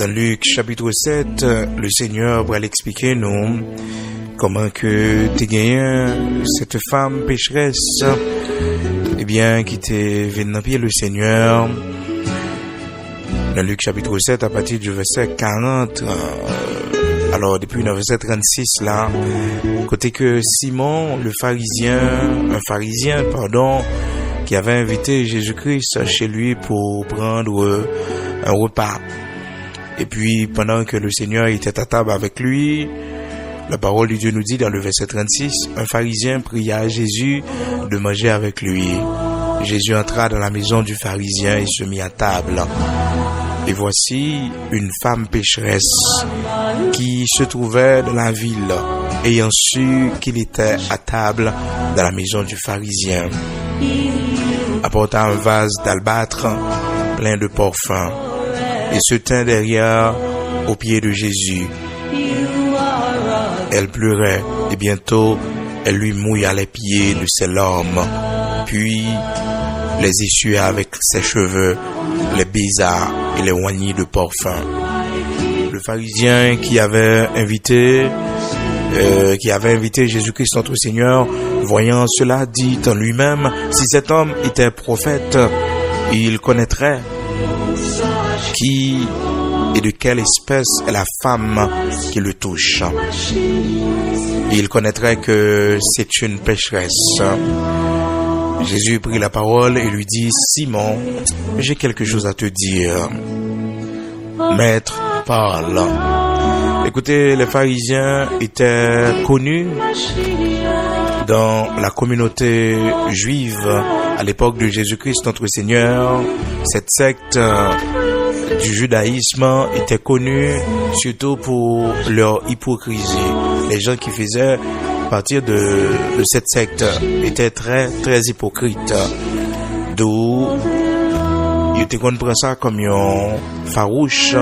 Dans Luc chapitre 7, le Seigneur va l'expliquer nous comment que t'es gagné cette femme pécheresse, eh bien, qui t'est venue pied le Seigneur. Dans Luc chapitre 7, à partir du verset 40, alors depuis le verset 36 là, côté que Simon, un pharisien, qui avait invité Jésus-Christ chez lui pour prendre un repas. Et puis, pendant que le Seigneur était à table avec lui, la parole de Dieu nous dit dans le verset 36, un pharisien pria à Jésus de manger avec lui. Jésus entra dans la maison du pharisien et se mit à table. Et voici une femme pécheresse qui se trouvait dans la ville, ayant su qu'il était à table dans la maison du pharisien, apporta un vase d'albâtre plein de parfums et se tint derrière aux pieds de Jésus. Elle pleurait et bientôt elle lui mouilla les pieds de ses larmes, puis les essuya avec ses cheveux, les baisa et les oignit de parfum. Le pharisien qui avait invité Jésus-Christ notre Seigneur, voyant cela, dit en lui-même, si cet homme était prophète, il connaîtrait qui et de quelle espèce est la femme qui le touche. Il connaîtrait que c'est une pécheresse. Jésus prit la parole et lui dit, Simon, j'ai quelque chose à te dire. Maître, parle. Écoutez, les pharisiens étaient connus dans la communauté juive à l'époque de Jésus-Christ notre Seigneur. Cette secte du judaïsme était connue surtout pour leur hypocrisie. Les gens qui faisaient partie de cette secte étaient très très hypocrites. D'où ils étaient compris ça comme un farouche,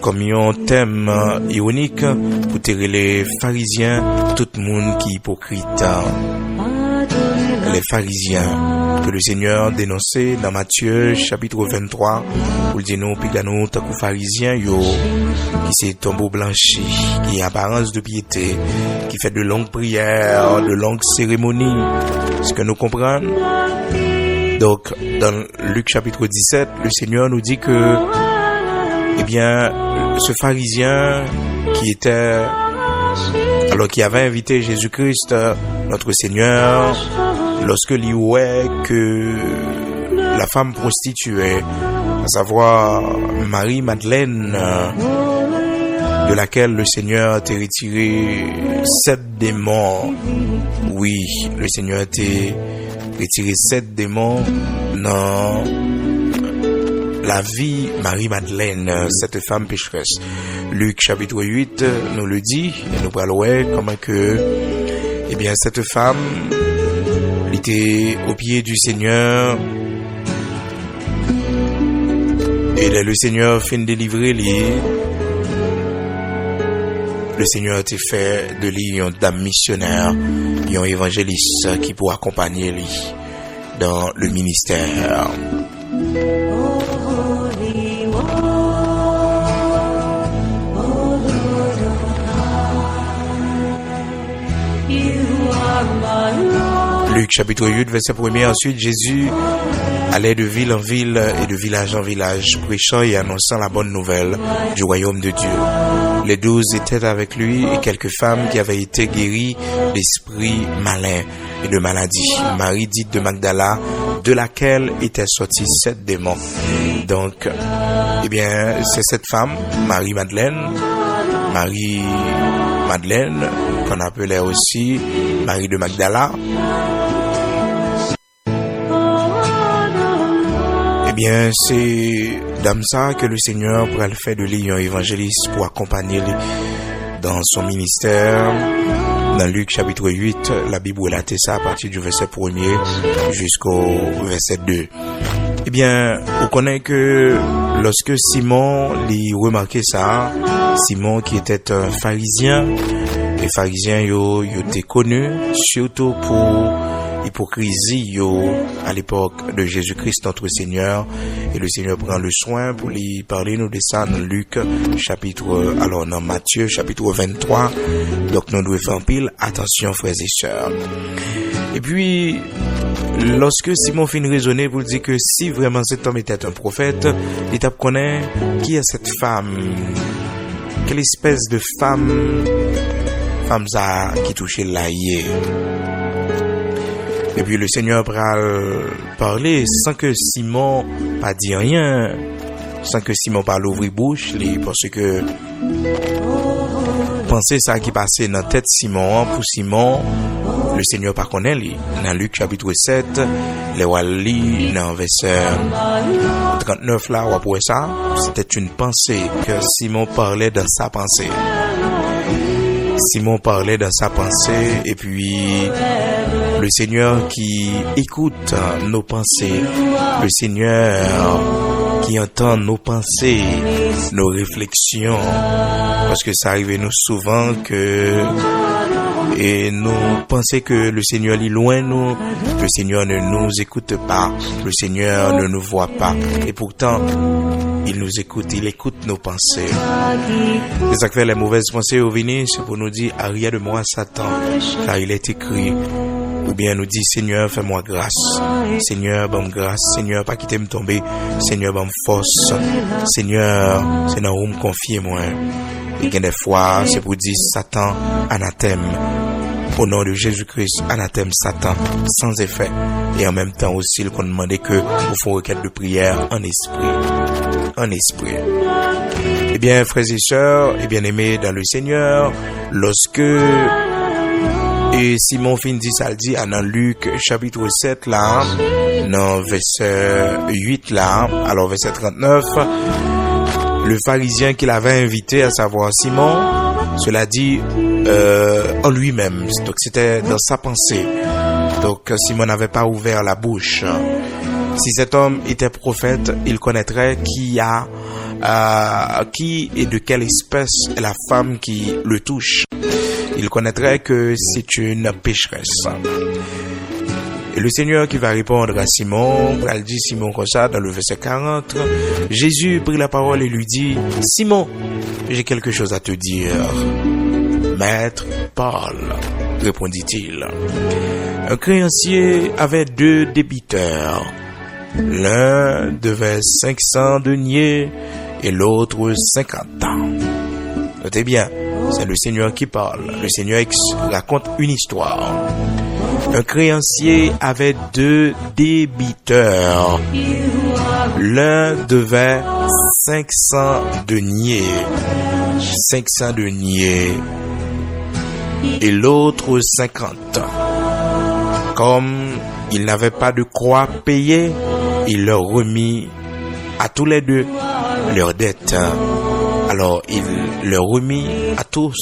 comme un thème ironique pour tirer les pharisiens, tout le monde qui est hypocrite. Les pharisiens que le Seigneur dénonçait dans Matthieu chapitre 23, où il dit nous, pigano, takou pharisiens, yo, qui s'est tombeau blanchi, qui a apparence de piété, qui fait de longues prières, de longues cérémonies. Est-ce que nous comprenons? Donc, dans Luc chapitre 17, le Seigneur nous dit que, eh bien, ce pharisien qui avait invité Jésus-Christ, notre Seigneur, lorsque il voyait que la femme prostituée, à savoir Marie-Madeleine, de laquelle le Seigneur a retiré 7 démons. Oui, le Seigneur a retiré 7 démons dans la vie Marie-Madeleine, cette femme pécheresse. Luc chapitre 8 nous le dit, et nous parlons comment que, eh bien, cette femme était au pied du Seigneur, et là, le Seigneur fin de délivrer lui. Le Seigneur a fait de lui un dame missionnaire, un évangéliste qui pourra accompagner lui dans le ministère. Luc chapitre 8 verset 1er. Ensuite Jésus allait de ville en ville et de village en village, prêchant et annonçant la bonne nouvelle du royaume de Dieu. Les 12 étaient avec lui et quelques femmes qui avaient été guéries d'esprits malins et de maladies. Marie dite de Magdala, de laquelle étaient sortis 7 démons. Donc, eh bien, c'est cette femme, Marie-Madeleine, qu'on appelait aussi Marie de Magdala. Eh bien, c'est dans ça que le Seigneur pourra le faire de lui un évangéliste pour accompagner lui dans son ministère. Dans Luc chapitre 8, la Bible relate ça à partir du verset 1er jusqu'au verset 2. Eh bien, on connaît que lorsque Simon lui remarquait ça, Simon qui était un pharisien, les pharisiens ils étaient connus surtout pour hypocrisie à l'époque de Jésus-Christ notre Seigneur. Et le Seigneur prend le soin pour lui parler nous de ça dans Luc dans Matthieu chapitre 23. Donc nous devons faire pile attention frères et sœurs. Et puis lorsque Simon finit raisonner pour dire que si vraiment cet homme était un prophète, il connaît qui est cette femme, quelle espèce de femme ça qui touchait l'aïe. Et puis le Seigneur pral parler sans que Simon pas dit rien, sans que Simon pas l'ouvrir bouche, parce que pensez ça qui passait dans tête Simon, pour Simon, le Seigneur pas connaît lui. Dans Luc chapitre 7, les wali dans verset 39 là, on voit ça, c'était une pensée que Simon parlait dans sa pensée. Simon parlait dans sa pensée et puis le Seigneur qui écoute nos pensées, le Seigneur qui entend nos pensées, nos réflexions, parce que ça arrive nous souvent que et nous pensons que le Seigneur est loin nous, le Seigneur ne nous écoute pas, le Seigneur ne nous voit pas, et pourtant il nous écoute, il écoute nos pensées. C'est ça que fait les mauvaises pensées au venir, c'est pour nous dire arrière de moi Satan, car il est écrit, ou bien nous dit Seigneur fais-moi grâce, Seigneur bonne grâce, Seigneur pas quitter me tomber, Seigneur bonne force, Seigneur c'est dans où me confier moi. Et bien des fois c'est pour dire Satan anathème, au nom de Jésus-Christ anathème Satan sans effet, et en même temps aussi qu'on demandait que vous font requête de prière en esprit. Eh bien frères et sœurs et bien-aimés dans le Seigneur, lorsque Simon fin dit ça le dit dans Luc chapitre 7 là, dans verset 8 là, alors verset 39, le pharisien qui l'avait invité, à savoir Simon, cela dit en lui-même, donc c'était dans sa pensée. Donc Simon n'avait pas ouvert la bouche. Si cet homme était prophète, il connaîtrait qui et de quelle espèce est la femme qui le touche. Il connaîtrait que c'est une pécheresse. Et le Seigneur qui va répondre à Simon, il dit Simon comme ça dans le verset 40, Jésus prit la parole et lui dit, Simon, j'ai quelque chose à te dire. Maître, parle, répondit-il. Un créancier avait 2 débiteurs. L'un devait 500 deniers et l'autre 50 ans. Notez bien, c'est le Seigneur qui parle. Le Seigneur raconte une histoire. Un créancier avait 2 débiteurs. L'un devait 500 deniers. 500 deniers. Et l'autre 50. Comme il n'avait pas de quoi payer, il leur remit à tous les 2 leurs dettes. Alors il leur remit à tous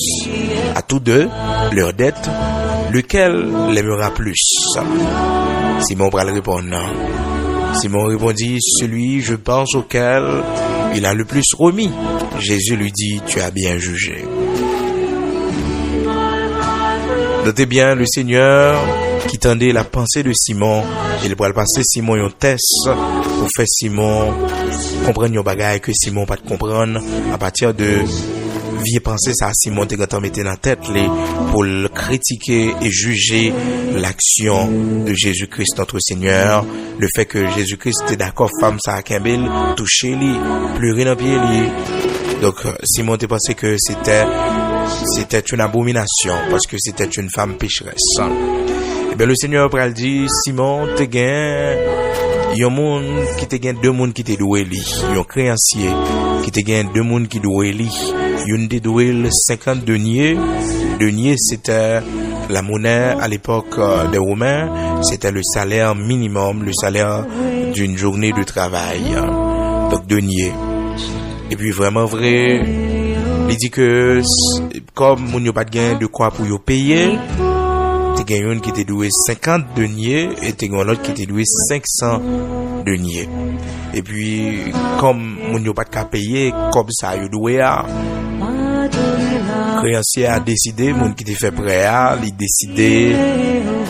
2 leurs dettes, lequel l'aimera plus? Simon va le répondre. Simon répondit, celui, je pense, auquel il a le plus remis. Jésus lui dit, tu as bien jugé. Notez bien le Seigneur qui tendait la pensée de Simon. Il va passer Simon un test pour faire Simon comprendre un bagage que Simon pas de comprendre à partir de vieille pensée ça Simon te quand mettre dans tête pour le critiquer et juger l'action de Jésus-Christ notre Seigneur, le fait que Jésus-Christ était d'accord femme ça a Kimbel toucher lui, pleurer dans pied lui. Donc Simon te pensé que c'était une abomination parce que c'était une femme pécheresse. Et bien le Seigneur pral dit Simon te gain yon moun qui te gain 2 moun qui te doué li, yon créancier qui te gain 2 moun qui doué li, yon te doué 50 deniers. Denier c'était la monnaie à l'époque des Romains, c'était le salaire minimum, le salaire d'une journée de travail. Donc denier. Et puis vraiment vrai, il dit que comme moun yo pas de quoi pour yo payer, te gen yon qui te doué 50 deniers et te gen l'autre qui te doué 500 deniers. Et puis comme moun yo pas de payer comme ça yo doué a, créancier a décidé, moun qui te fait prêt a, il décidé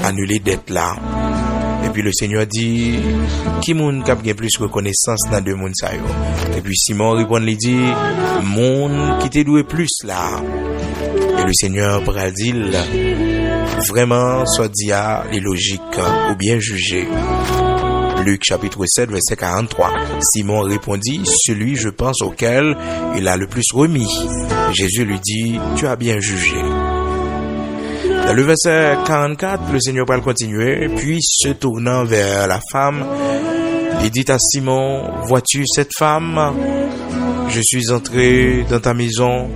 annuler dette là. Et puis le Seigneur dit, qui moun k'ap gen plus reconnaissance dans deux moun sa yo? Et puis Simon répond, lui dit, moun qui te doué plus là. Et le Seigneur pral dit, vraiment, soit dit à les logiques ou bien jugé. Luc chapitre 7, verset 43. Simon répondit, celui, je pense, auquel il a le plus remis. Jésus lui dit, tu as bien jugé. Dans le verset 44, le Seigneur va continuer, puis se tournant vers la femme, il dit à Simon, vois-tu cette femme? Je suis entré dans ta maison,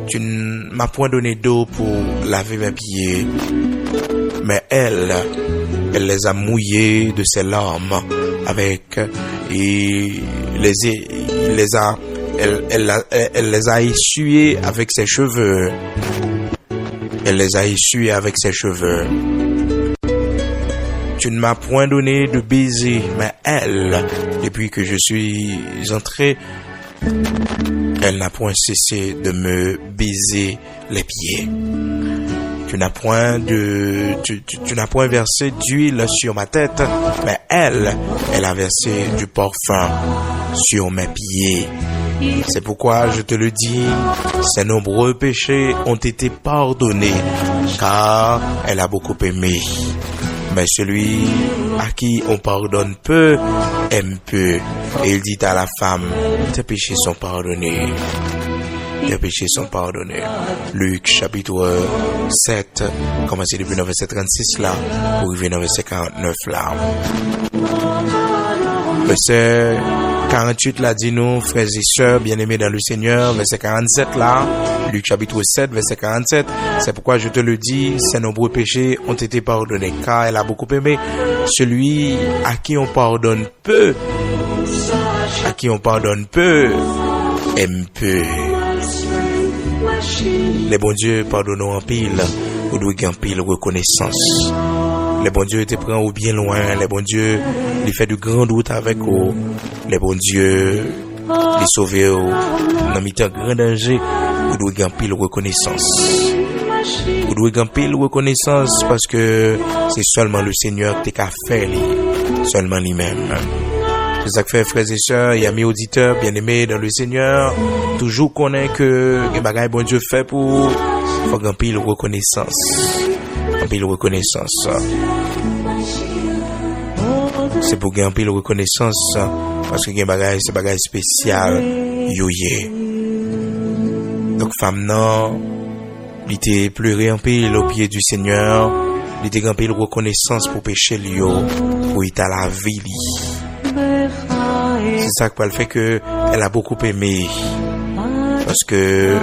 tu ne m'as point donné d'eau pour laver mes pieds, mais elle les a mouillés de ses larmes avec, et elle les a essuyés avec ses cheveux. Elle les a essuyés avec ses cheveux. Tu ne m'as point donné de baiser, mais elle, depuis que je suis entré, elle n'a point cessé de me baiser les pieds. Tu n'as point versé d'huile sur ma tête, mais elle a versé du parfum sur mes pieds. C'est pourquoi je te le dis, ses nombreux péchés ont été pardonnés, car elle a beaucoup aimé. Mais celui à qui on pardonne peu, aime peu. Et il dit à la femme, tes péchés sont pardonnés. Tes péchés sont pardonnés. Luc chapitre 7, commencez depuis le verset 36 là, pour arriver dans le verset 49 là. Verset 48 là dit nous, frères et sœurs bien-aimés dans le Seigneur, verset 47 là, Luc chapitre 7, verset 47, c'est pourquoi je te le dis, ses nombreux péchés ont été pardonnés, car elle a beaucoup aimé. Celui à qui on pardonne peu, aime peu. Les bons dieux pardonnent en pile, ou doit en pile reconnaissance. Les bons dieux te prennent au bien loin. Les bons dieux les fait de grandes routes avec eux. Les bons dieux les sauvent dans un grand danger. Ou doit en pile reconnaissance. Ou doit en pile reconnaissance parce que c'est seulement le Seigneur qui t'a fait, seulement lui-même. C'est ça que fait, frères et sœurs et amis auditeurs bien-aimés dans le Seigneur, toujours connaît que les bagailles bon Dieu fait pour faut en pile reconnaissance. Pile reconnaissance. C'est pour gagner pile reconnaissance parce que c'est bagage spécial yoye. Donc femme non, il était pleuré en pile au pied du Seigneur, il était en pile reconnaissance pour pécher lui pour il à la vie. C'est ça qui fait que elle a beaucoup aimé. Parce que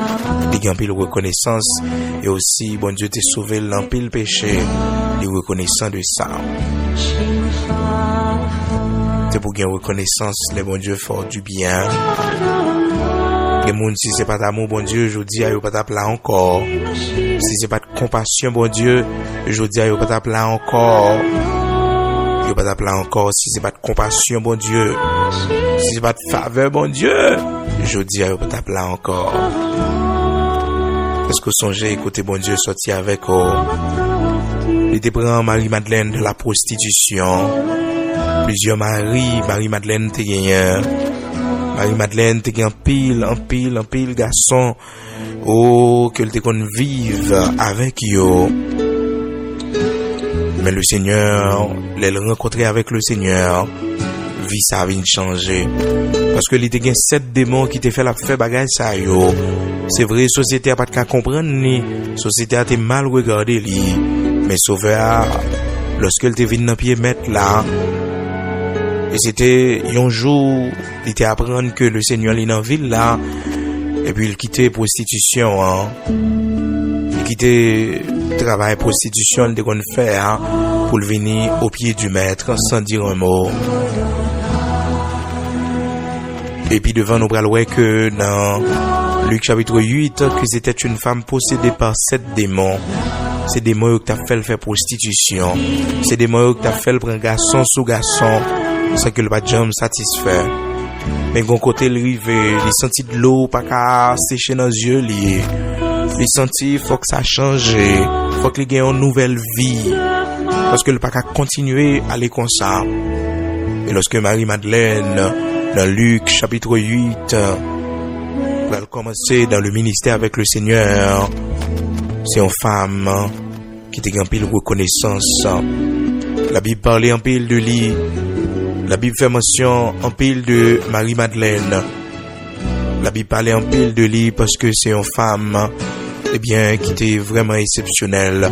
il y a un pile reconnaissance et aussi bon Dieu t'a sauvé l'empile péché, il est reconnaissant de ça. C'est pour gagner reconnaissance, les bon Dieu font du bien. Les gens si c'est pas d'amour bon Dieu, je dis ayo pas t'appeler encore. Si c'est pas de compassion bon Dieu, je dis ayo pas t'appeler encore. Yo pas t'appeler encore si c'est pas de compassion bon Dieu. Si c'est pas de faveur bon Dieu, je dis à vous t'appeler encore. Est-ce que songez écoutez bon Dieu sorti avec eux. Il te prend Marie-Madeleine de la prostitution. Plusieurs Marie-Madeleine te gagné. Marie-Madeleine te gagné en pile garçon. Oh que te kon vive avec yo. Mais le Seigneur, les rencontrer avec le Seigneur, vie ça vient changer. Parce que il y a 7 démons qui te fait la fait bagage ça yo. C'est vrai, société a pas de comprendre ni, société a été mal regardé li. Mais sauveur, lorsque il te vient dans pied mettre là, et c'était un jour, il te apprendre que le Seigneur est dans ville là, et puis il quittait prostitution, hein. Il quittait travail prostitution de qu'on fait hein, pour venir au pied du maître sans dire un mot. Et puis devant nous bralouer que dans Luc chapitre 8 que c'était une femme possédée par 7 démons. C'est des démons qui t'a fait faire prostitution. C'est des démons qui t'a fait prendre garçon sous garçon sans que le pas jamais satisfait. Mais gon côté le rivé, il senti de l'eau pas qu'à sécher dans les yeux li. Il senti faut que ça change, faut que il gagne une nouvelle vie. parce que le pas qu'à continuer à aller comme ça. Et lorsque Marie-Madeleine, dans Luc chapitre 8, va commencer dans le ministère avec le Seigneur, c'est une femme qui était en pile reconnaissance. La Bible parlait en pile de lui. La Bible fait mention en pile de Marie-Madeleine. La Bible parlait en pile de lui parce que c'est une femme, eh bien, qui était vraiment exceptionnelle.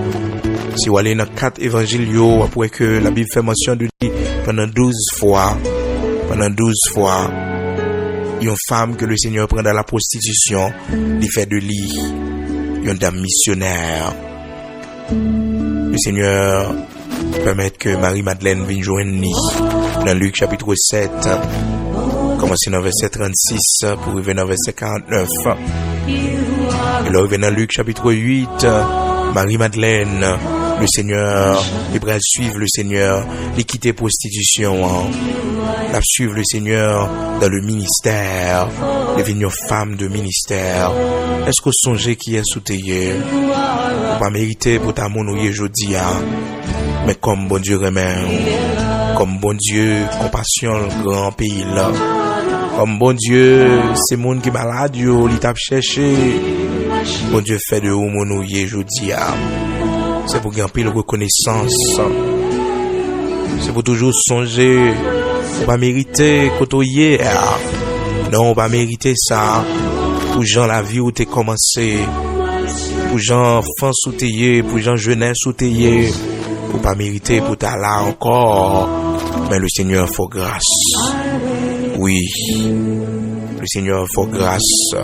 Si vous allez dans 4 évangiles, après que la Bible fait mention de lui pendant 12 fois, une femme que le Seigneur prend dans la prostitution, il fait de lui une dame missionnaire. Le Seigneur permet que Marie-Madeleine vienne joindre nous dans Luc chapitre 7, commencer dans verset 36 pour arriver dans verset 49. Et là, dans Luc chapitre 8, Marie-Madeleine, le Seigneur, il va suivre le Seigneur, il quitter prostitution, il va suivre le Seigneur dans le ministère, devenir femme de ministère. Est-ce que vous songez qui est soutenu? Vous pas mériter pour ta monouille aujourd'hui, mais comme bon Dieu remet, comme bon Dieu compassion le grand pays là, comme bon Dieu c'est monde qui malade yo, il t'a cherché, bon Dieu fait de vous monouille aujourd'hui. C'est pour gagner la reconnaissance. C'est pour toujours songer. On va mériter côtoyer. Non, on va mériter ça. Pour gens la vie où t'es commencé. Pour gens enfance où t'es. Pour gens jeunesse où t'es. Pour pas mériter pour ta là encore. Mais le Seigneur faut grâce. Oui. Le Seigneur faut grâce.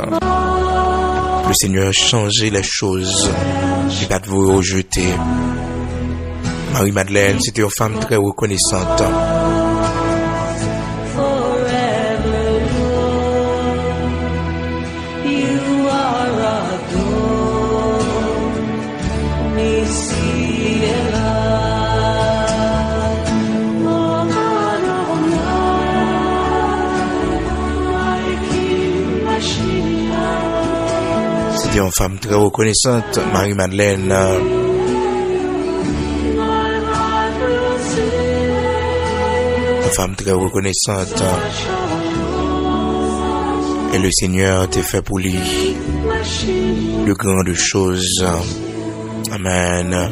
Le Seigneur changeait les choses. Il va vous rejeter. Marie-Madeleine, c'était une femme très reconnaissante. C'était une femme très reconnaissante, Marie-Madeleine. Une femme très reconnaissante. Et le Seigneur t'a fait pour lui de grandes choses. Amen.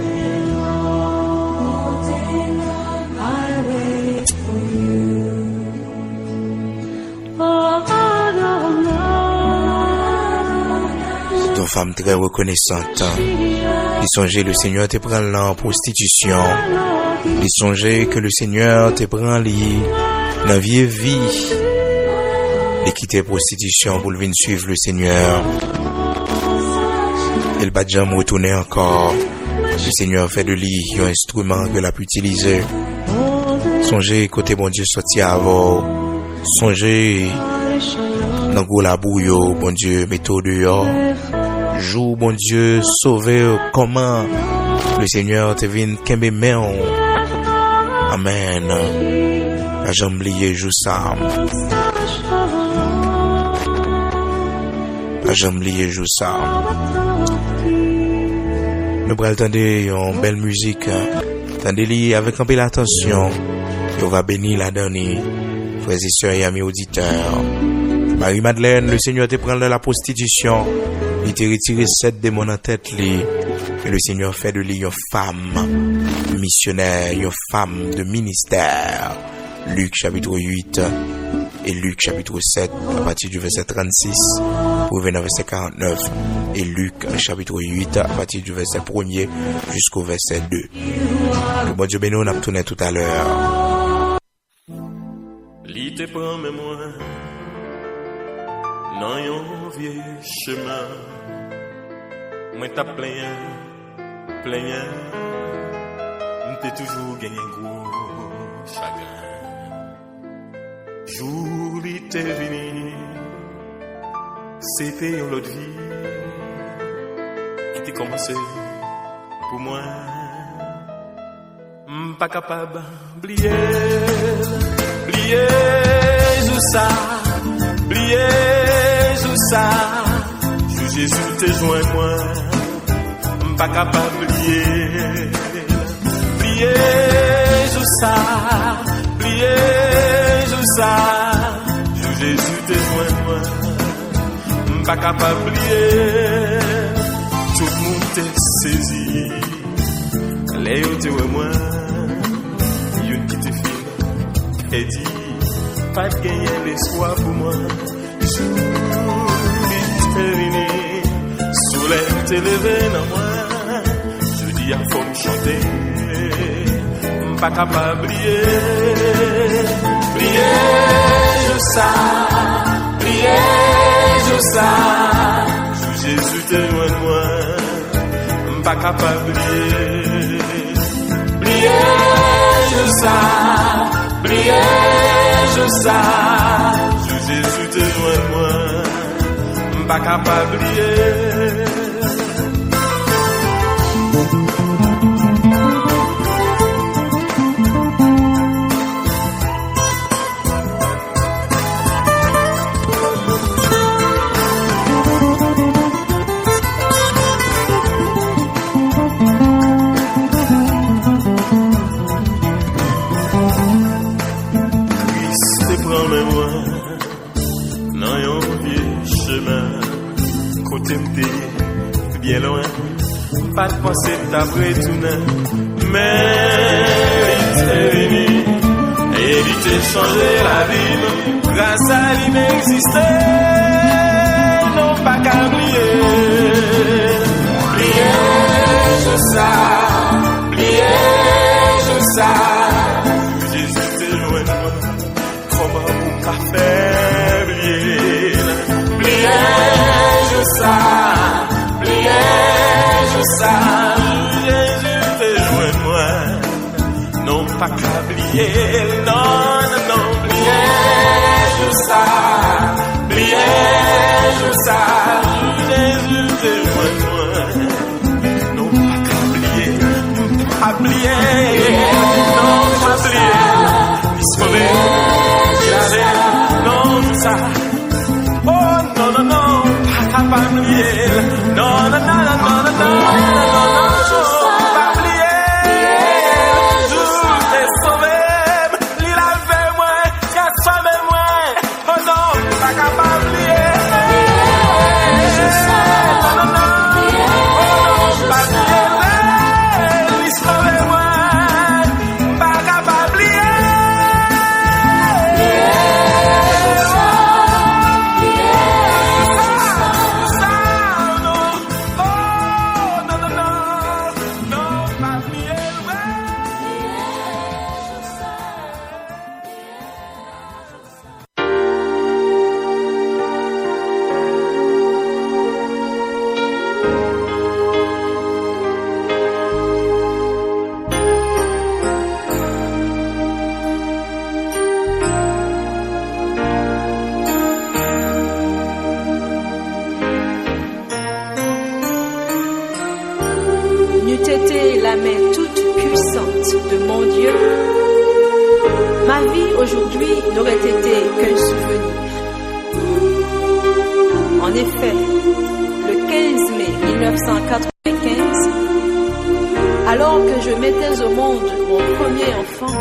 Une femme très reconnaissante. Il songeait le Seigneur te prend en prostitution. Il songeait que le Seigneur te prend dans la vieille vie. Il quitter prostitution pour venir suivre le Seigneur. Il va jamais retourner encore. Le Seigneur fait de lui un instrument que l'a pu utiliser. Songez côté bon Dieu sorti avant. Songez dans gros la bouille, bon Dieu méthode dehors. Joue bon Dieu sauver comment le Seigneur te vient kembe main. Amen. La jambe liée joue ça. La jambe liée joue ça. Nous pourrons entendre une belle musique. Tendez-les avec un peu d'attention. On va bénir la dernière. Frères et sœurs et amis auditeurs. Marie-Madeleine, le Seigneur te prend de la prostitution. Il t'a retiré 7 démons en tête. Et le Seigneur fait de lui une femme missionnaire, une femme de ministère. Luc chapitre 8 et Luc chapitre 7 à partir du verset 36 pour venir au verset 49. Et Luc chapitre 8 à partir du verset 1er jusqu'au verset 2. Le bon Dieu béni, on a tourné tout à l'heure. Li te prend moi dans un vieux chemin. Moi t'as plein, m'te toujours gagné gros chagrin. Jour li te venu, c'était une autre vie qui t'est commencé pour moi. Pas capable oublier tout ça, tout ça. Jésus te joint moi, pas capable oublier Pliez, je sais, pliez, je sais, je Jésus témoin moi, pas capable de plier, tout le monde t'est saisi, les autres ouais moi, y'une qui te filme, et dit, pas de gagner l'espoir pour moi, jour terminé, soleil t'est levé dans moi, je dis à faut me chanter, pas capable de plier, je sais, plier, je sais, Jésus témoin de moi, pas capable de plier, je sais, plier, je sais, Jésus témoin de moi, pas capable de plier. Bien loin, pas de pensée d'après tout neuf, mais il t'est venu et il t'a changé la vie, grâce à lui m'exister, non pas qu'à oublier, plier, je sais, plier, je sais, Jésus t'est loin de moi, comment on m'a fait oublier, plier, je sais. Je sais, Jésus t'es loin de moi, non pas qu'à oublier, non, non, non, plier, je sais, Jésus t'es loin de moi, non pas qu'à oublier, non, pas oublier, il sauver, il avait, non, je sais, oh, non, non, non, pas capable oublier, non, non, non, non, non, non, non, non, pas oublier, Jésus t'es sauvé, il avait moi, il a sauvé moi, oh non, pas capable oublier, non, non, non, oh non, pas oublier, il sauvé moi, pas capable oublier. La main toute puissante de mon Dieu, ma vie aujourd'hui n'aurait été qu'un souvenir. En effet, le 15 mai 1995, alors que je mettais au monde mon premier enfant,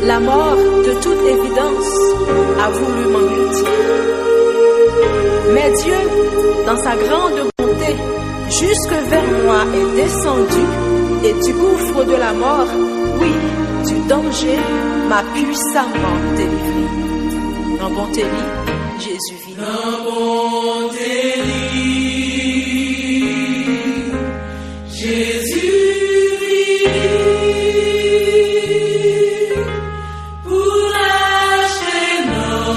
la mort, de toute évidence, a voulu m'engloutir. Mais Dieu, dans sa grande bonté, jusque vers moi est descendu, et du gouffre de la mort, oui, du danger, m'a puissamment délivré. En bonté lit, Jésus vit. En bonté lit, Jésus vit. Pour lâcher non.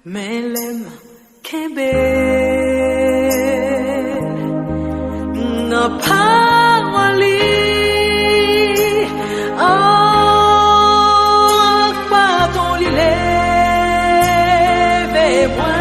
mais l'aime qu'aimé. Non pas moi li, oh, pardon li lève moi.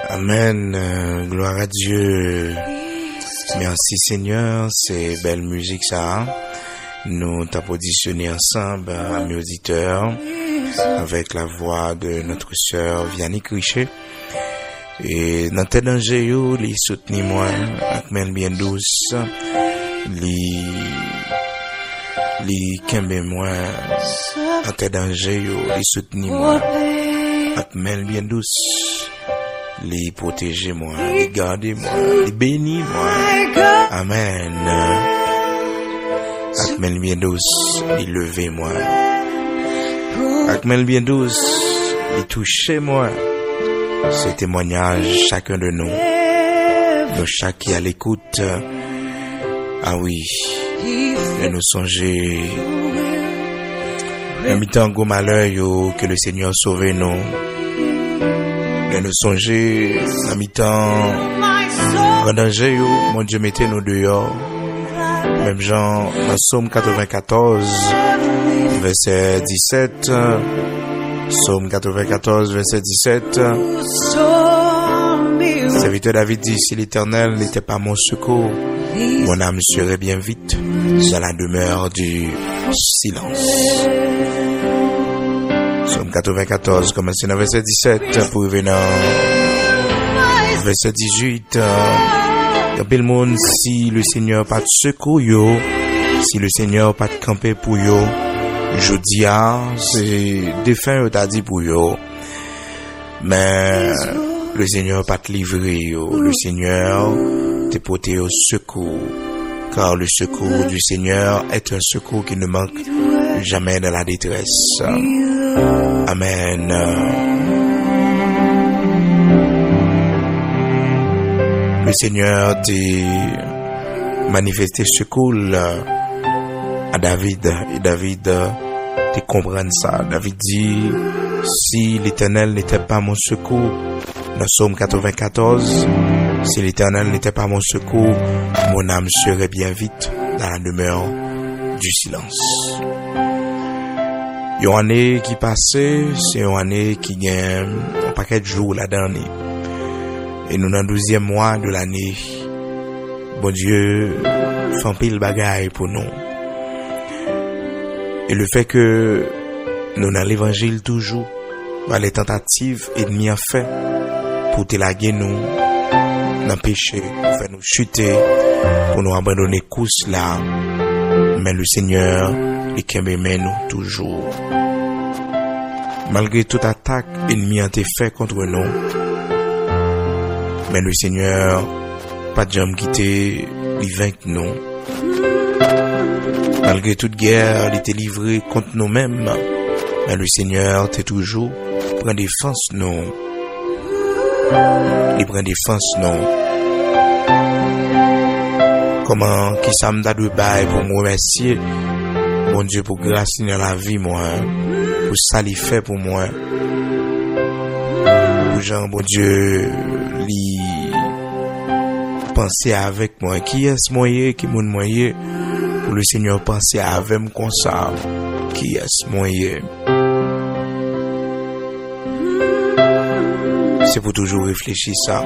Amen, gloire à Dieu. Merci Seigneur, c'est belle musique ça. Nous t'as positionné ensemble, amis auditeurs. avec la voix de notre sœur Vianney Richer. Et dans tes dangers, yo, li soutenir moi, avec main bien douce, li kembe moi, dans tes dangers, yo, li soutenir moi, avec main bien douce, li protéger moi, li garder moi, li bénir moi. Amen. Avec main bien douce, li lever moi. Avec main bien douce, li toucher moi. Ce témoignage, chacun de nous chaque qui à l'écoute, ah oui, de nous songer, en mi-temps gros malheur, que le Seigneur sauve nous, de nous songer, en mi-temps, grand danger, mon Dieu, mettez nous dehors, même Jean, dans Psaume 94, verset 17, Psaume 94, verset 17. Serviteur David dit, si l'Éternel n'était pas mon secours, mon âme serait bien vite dans la demeure du silence. Psaume 94, commencez dans verset 17, pour revenir dans verset 18. Rappel monde, si le Seigneur pas de secours, si le Seigneur pas de camper pour yo, je dis, c'est défunt, t'as dit pour yo. Mais le Seigneur pas te livrer, yo. Le Seigneur te porté au secours. Car le secours du Seigneur est un secours qui ne manque jamais dans la détresse. Amen. Le Seigneur t'a manifesté secours à David. Et David te comprendre ça. David dit, si l'Éternel n'était pas mon secours, dans Psaume 94, si l'Éternel n'était pas mon secours, mon âme serait bien vite dans la demeure du silence. Une année qui passait, c'est une année qui gagne un paquet de jours la dernière. Et nous dans le 12e mois de l'année, bon Dieu fait un pile bagaille pour nous. Et le fait que nous dans l'évangile toujours, les tentatives ennemies en fait pour te laguer nous dans le péché, pour faire nous chuter, pour nous abandonner course là. Mais le Seigneur, il aime nous toujours. Malgré toute attaque ennemie a été fait contre nous, mais le Seigneur, pas de jamais quitté, il vaincre nous. Malgré toute guerre, il était livré contre nous-mêmes, mais le Seigneur t'est toujours prend défense nous. Il prend défense nous. Comment qui ça me de bail pour me remercier, bon Dieu, pour grâce dans la vie, moi, pour ça il fait pour moi. Pour Jean, bon Dieu, lui penser avec moi. Qui est-ce moyen, qui mon moyen? Pour le Seigneur penser avec moi comme ça. Qui est-ce moyen? C'est pour toujours réfléchir ça.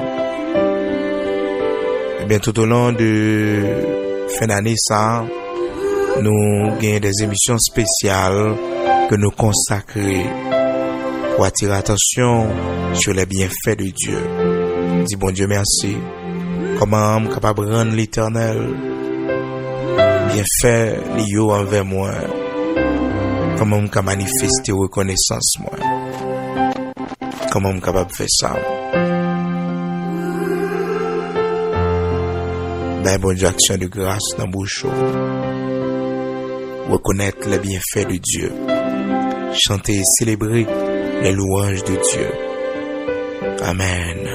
Et bien tout au long de fin d'année ça, nous gagnons des émissions spéciales que nous consacrons pour attirer attention sur les bienfaits de Dieu. Dis bon Dieu merci. Comment je suis capable de rendre l'Éternel bienfait lié envers moi. Comment je peux manifester reconnaissance moi. Comment je suis capable de faire ça. Ben bon Dieu, action de grâce dans la bouche. Reconnaître les bienfaits de Dieu. Chanter et célébrer les louanges de Dieu. Amen.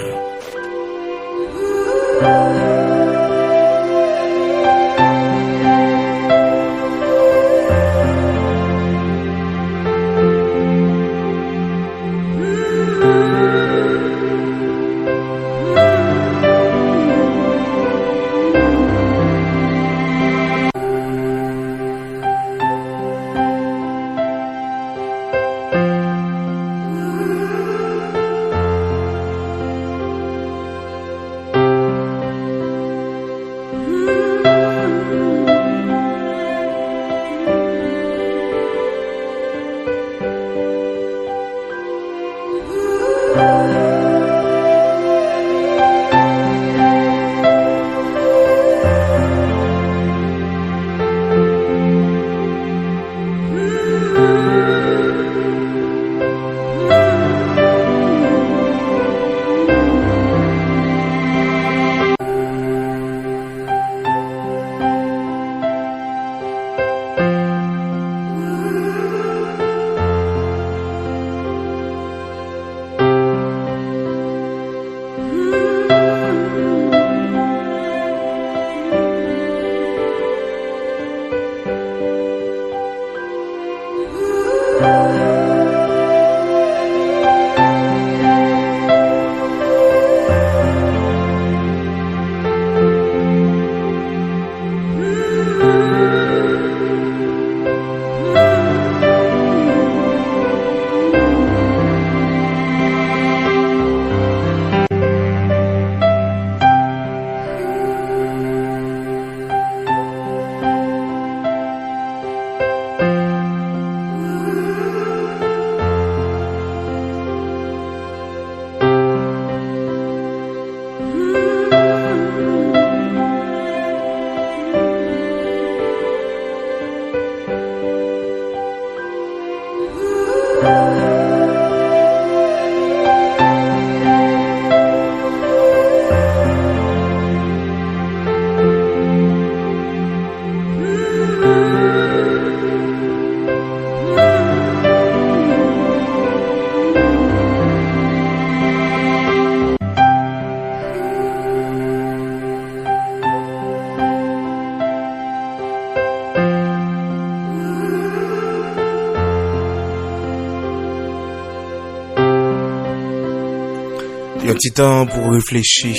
Un petit temps pour réfléchir.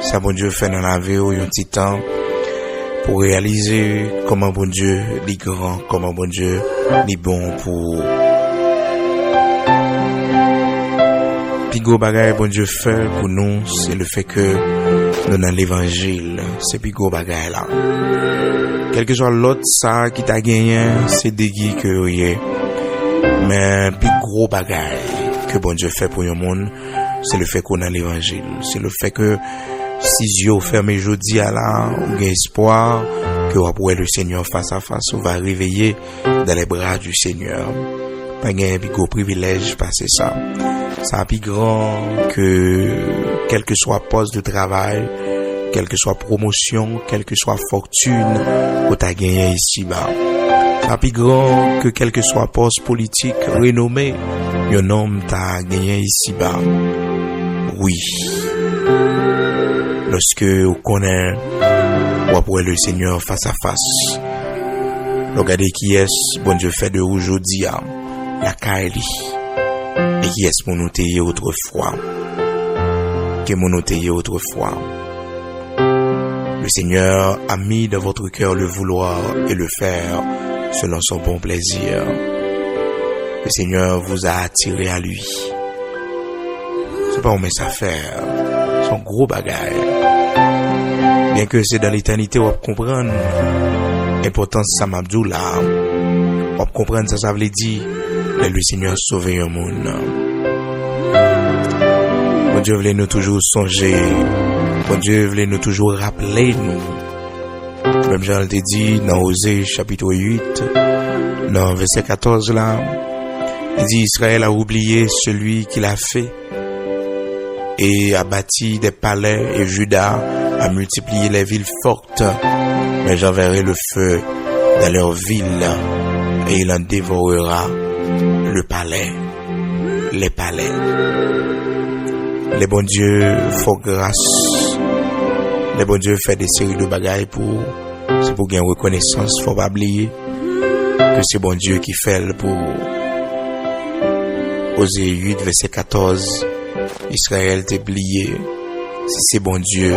Ça, bon Dieu fait dans la vie, un petit temps pour réaliser comment bon Dieu est grand, comment bon Dieu est bon pour Pigo bagay bon Dieu fait pour nous, c'est le fait que nous dans l'évangile, c'est Pigo bagay là. Quel que soit l'autre ça qui t'a gagné, c'est déguis que y est. Mais plus gros bagay que bon Dieu fait pour le monde, c'est le fait qu'on a l'évangile. C'est le fait que si Dieu ferme jeudi à là, on a espoir que après le Seigneur face à face, on va réveiller dans les bras du Seigneur. Pas un plus gros privilège passer ça. Ça a plus grand que quel que soit poste de travail, quelle que soit promotion, quelle que soit fortune que tu as gagné ici bas. Ça a plus grand que quel que soit poste politique renommé, un homme t'a gagné ici bas. Oui. Lorsque on connaît ou après le Seigneur face à face, regardez qui est bon Dieu fait de aujourd'hui la Kaili et qui est mon noté autrefois que mon noté autrefois. Le Seigneur a mis dans votre cœur le vouloir et le faire selon son bon plaisir. Le Seigneur vous a attiré à lui. C'est pas un messe à faire, c'est un gros bagage. Bien que c'est dans l'éternité, on va comprendre l'importance de Samabdou là. On va comprendre ça veut dire que le Seigneur sauve un monde. Bon Dieu voulait nous toujours songer. Bon Dieu voulait nous toujours rappeler nous. Même Jean l'a dit dans Osée chapitre 8, dans verset 14 là, il dit Israël a oublié celui qui l'a fait et a bâti des palais et Juda a multiplié les villes fortes. Mais j'enverrai le feu dans leurs villes et il en dévorera le palais, les palais. Les bons dieux font grâce. Les bons dieux font des séries de bagailles pour, c'est pour gagner reconnaissance. Faut pas oublier que c'est bon Dieu qui fait pour Osée 8 verset 14. Israël t'est oublié. Si c'est bon Dieu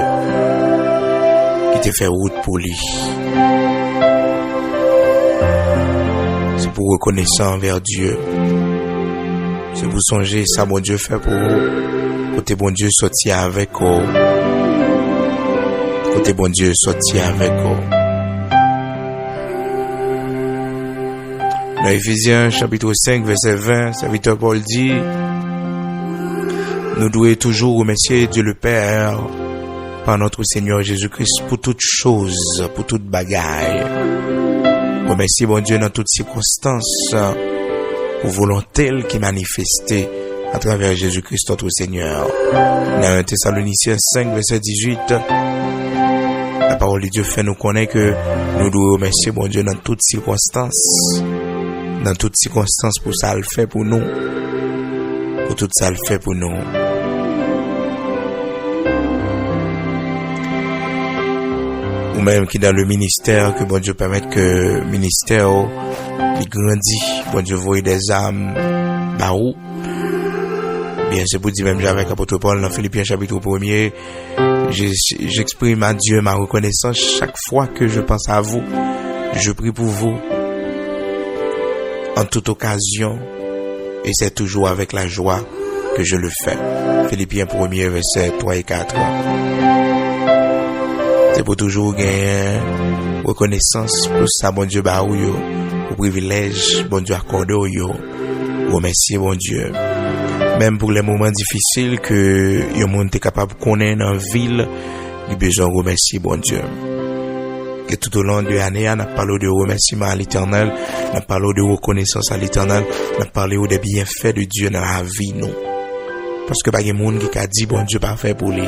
qui te fait route pour lui. C'est pour reconnaissance envers Dieu. C'est pour songer ça bon Dieu fait pour côté bon Dieu sortir avec eux. Côté bon Dieu sortir avec eux. Dans Éphésiens chapitre 5 verset 20, serviteur Paul dit Nous devons toujours remercier Dieu le Père par notre Seigneur Jésus-Christ pour toutes choses, pour toute bagaille. Remercier bon Dieu dans toutes circonstances pour volonté qui manifestée à travers Jésus-Christ notre Seigneur. Dans 1 Thessaloniciens 5 verset 18, la parole de Dieu fait nous connaître que nous devons remercier bon Dieu dans toutes circonstances. Dans toutes circonstances pour ça le fait pour nous. Pour tout ça le fait pour nous. Ou même qui dans le ministère, que bon Dieu permette que le ministère il grandit. Bon Dieu voie des âmes barou. Bien, c'est pour dire même avec l'apôtre Paul dans Philippiens chapitre 1er, j'exprime à Dieu ma reconnaissance chaque fois que je pense à vous. Je prie pour vous en toute occasion et c'est toujours avec la joie que je le fais. Philippiens 1er verset 3 et 4. C'est pour toujours gagner reconnaissance pour ça bon Dieu ba ou yo, pour privilège bon Dieu accordé ou yo. Remercier bon Dieu. Même pour les moments difficiles que yon monde est capable de connaître dans la ville, il a besoin de remercier bon Dieu. Et tout au long de l'année, on a parlé de remerciement à l'Éternel, on a parlé de reconnaissance à l'Éternel, on a parlé des bienfaits de Dieu dans la vie, non. Parce que pas de monde qui a dit bon Dieu parfait pour lui.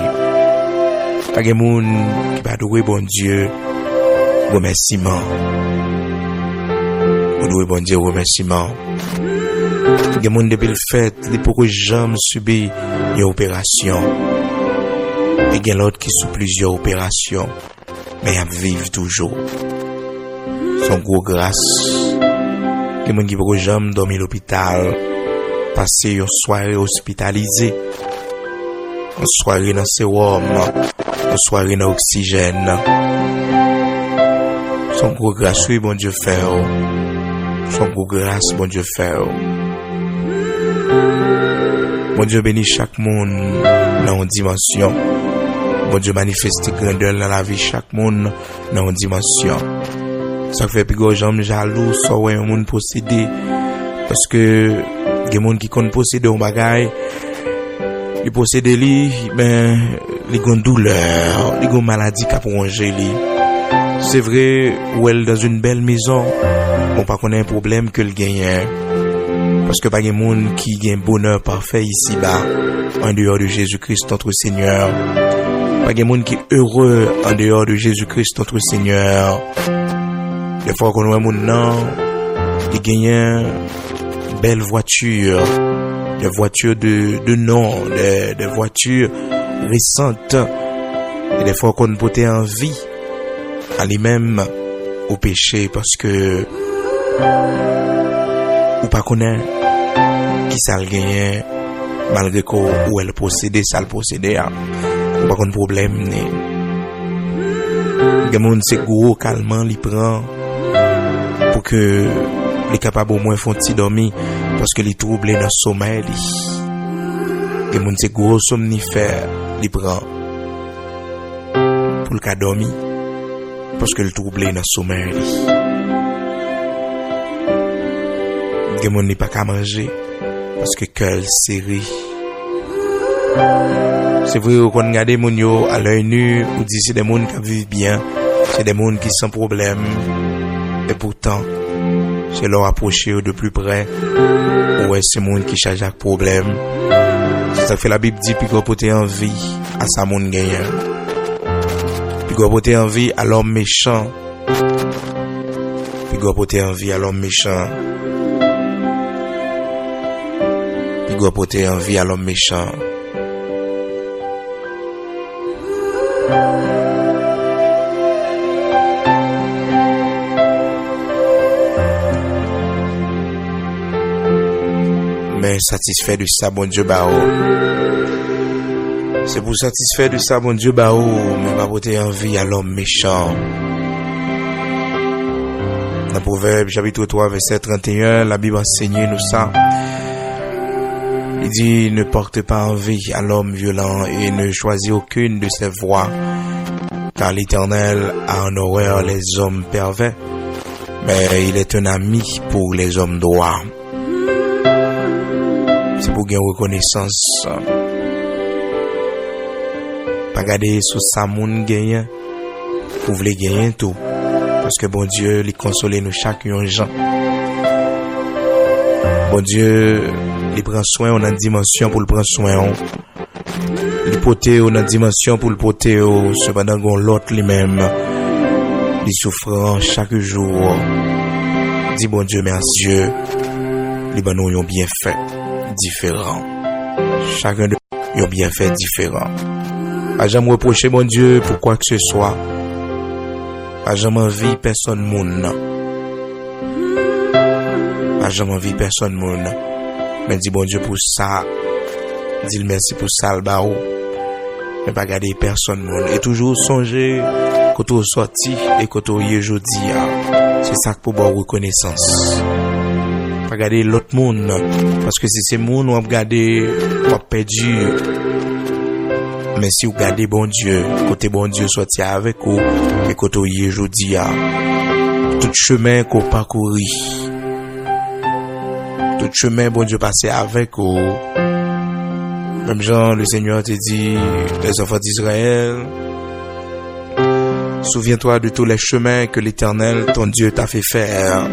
Pas de monde qui va adorer bon Dieu, remerciement. On doit bon Dieu remerciement. Il y a des gens depuis le fait, les pourquoi jamais subi une opération. Et il y a l'autre qui sous plusieurs opérations, mais ils vivent toujours. Son gros grâce. Il y a des gens qui pourquoi jamais dormir à l'hôpital, passer une soirée hospitalisée, une soirée dans sérum, une soirée dans oxygène. Son gros grâce, oui, bon Dieu fait. Son gros grâce, bon Dieu fait. Bon Dieu bénit chaque monde dans une dimension. Bon Dieu manifeste grandeur dans la vie chaque monde dans une dimension. Ça fait plus gros gens jaloux soit ouais un monde possédé parce que des monde qui connaissent posséder un bagage, ils possèdent lui ben les gon douleur, les gon maladie qui prolonger lui. C'est vrai ou elle dans une belle maison, on pas connaît un problème que le gagne. Parce que pas de monde qui gagne bonheur parfait ici-bas, en dehors de Jésus-Christ notre Seigneur. Pas de monde qui est heureux en dehors de Jésus-Christ notre Seigneur. Des fois qu'on voit mon nom, il gagne une belle voiture, des voitures de nom, des voitures récentes. Et des fois qu'on peut en vie à lui-même au péché parce que ou pas connaître qui ça le gagne malgré qu'on ou elle possédait ça le possédait ou pas de problème né des monde c'est gros calmement li prend pour que les capable au moins font petit dormir parce que les troublés dans sommeil li des monde c'est gros somnifère li prend pour le cas dormir parce que le troublé dans sommeil li des monde n'est pas qu'à manger parce que cœur serré. C'est vrai qu'on regarde des moun yo à l'œil nu ou dit c'est des moun qui vivent bien, c'est des moun qui sans problème et pourtant c'est leur approcher de plus près ouais c'est moun qui charge avec problème. Ça fait la Bible dit puis qu'on porter envie à sa moun gagnant. Puis qu'on porter envie à l'homme méchant. Puis qu'on porter envie à l'homme méchant. Il doit porter envie à l'homme méchant. Mais satisfait de ça, bon Dieu, bah c'est pour satisfaire de ça, bon Dieu, bah mais pas porter envie à l'homme méchant. Dans Proverbe, chapitre 3, verset 31, la Bible enseigne nous ça. Il dit, ne porte pas envie à l'homme violent et ne choisis aucune de ses voies, car l'Éternel a en horreur les hommes pervers, mais il est un ami pour les hommes droits. C'est pour gagner reconnaissance Pas garder sous sa moun gagnant. Pour vouloir gagner tout. Parce que bon Dieu, il console nous chaque gens. Bon Dieu, il prend soin, on a une dimension pour le prendre soin. Il poté, on a une dimension pour le poté. Cependant, on l'autre lui-même. Il souffre chaque jour. Dis bon Dieu, merci Dieu. Les banons ont bien fait différent. Chacun de eux ont bien fait différent. A jamais reproché bon Dieu pour quoi que ce soit. A jamais envie personne moun. A jamais envie personne moun. Mais dis bon Dieu pour ça. Dis merci pour ça le baou. Mais pas garder personne moun. Et toujours songer quand on sorti et quand on y est jeudi. C'est ça pour avoir reconnaissance. Pas garder l'autre monde. Parce que si c'est monde on va garder, on va perdu. Mais si vous gardez bon Dieu, côté bon Dieu sorti avec vous, et côté où y est jeudi, tout chemin qu'on parcourit, tout chemin bon Dieu passé avec vous, même genre le Seigneur te dit, les enfants d'Israël, souviens-toi de tous les chemins que l'Éternel, ton Dieu, t'a fait faire.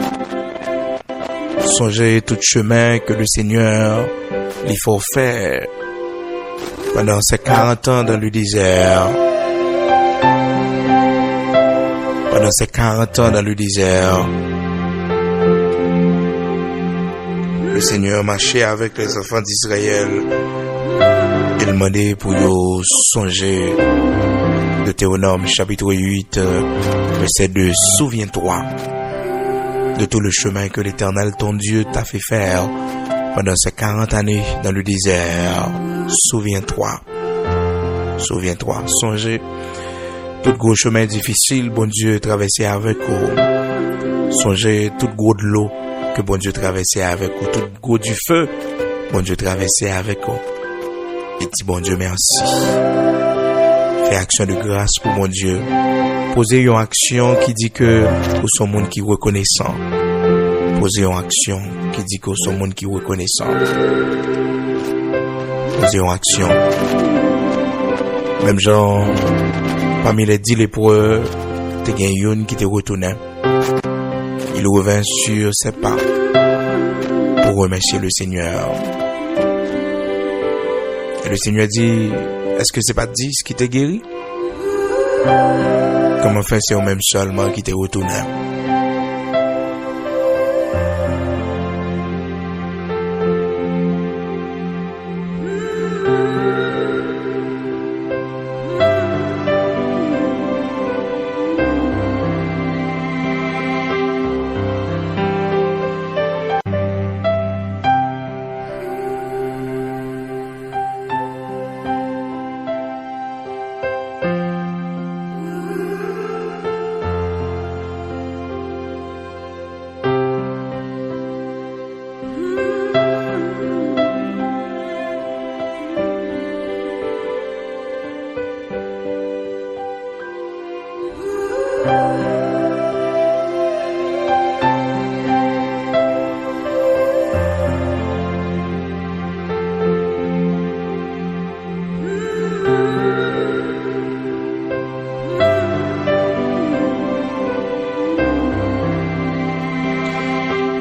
Songez tout chemin que le Seigneur, il faut faire. Pendant ces 40 ans dans le désert. Pendant ces 40 ans dans le désert. Le Seigneur marchait avec les enfants d'Israël. Il demandait pour eux songer. Deutéronome chapitre 8, verset 2. Souviens-toi de tout le chemin que l'Éternel ton Dieu t'a fait faire pendant ces 40 années dans le désert. Souviens-toi. Souviens-toi. Songez. Tout gros chemin difficile, bon Dieu traversait avec vous. Songez tout gros de l'eau que bon Dieu traversait avec vous. Tout gros du feu, bon Dieu traversait avec vous. Et dis bon Dieu merci. Fais action de grâce pour mon Dieu. Posez une action qui dit que vous sont monde qui reconnaissant. Posez une action qui dit que vous sont monde qui reconnaissant. Posez une action. Même genre, parmi les 10 lépreux, t'es gagné une qui te retournait. Il revint sur ses pas pour remercier le Seigneur. Et le Seigneur dit, est-ce que c'est pas 10 qui t'a guéri? Comment faire c'est au même seulement qui te retourné?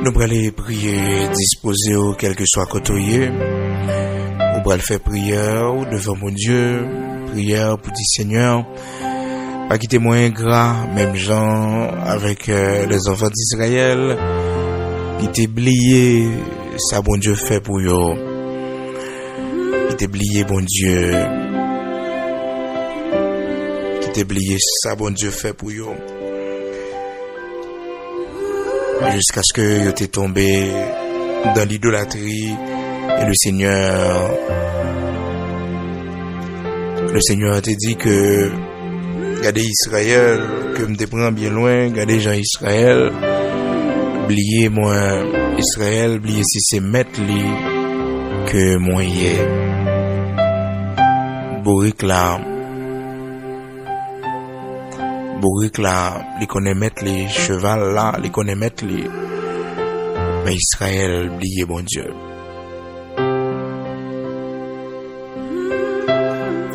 Nous allons aller prier, disposer quel que soit côté. Nous allons faire prière devant mon Dieu, prière pour dire Seigneur, pas quitter moi ingrat, même gens avec les enfants d'Israël, qui t'oublié ça bon Dieu fait pour eux, qui t'oublié bon Dieu, qui t'oublié ça bon Dieu fait pour eux. Jusqu'à ce que yo t'es tombé dans l'idolâtrie et le Seigneur te dit que regardez Israël que me te prend bien loin, regardez Jean Israël, oubliez moi Israël, oubliez si c'est mettre li que moi hier Borik là, il connaît mettre les chevals là, il connaît mettre les... Mais Israël, oubliez bon Dieu.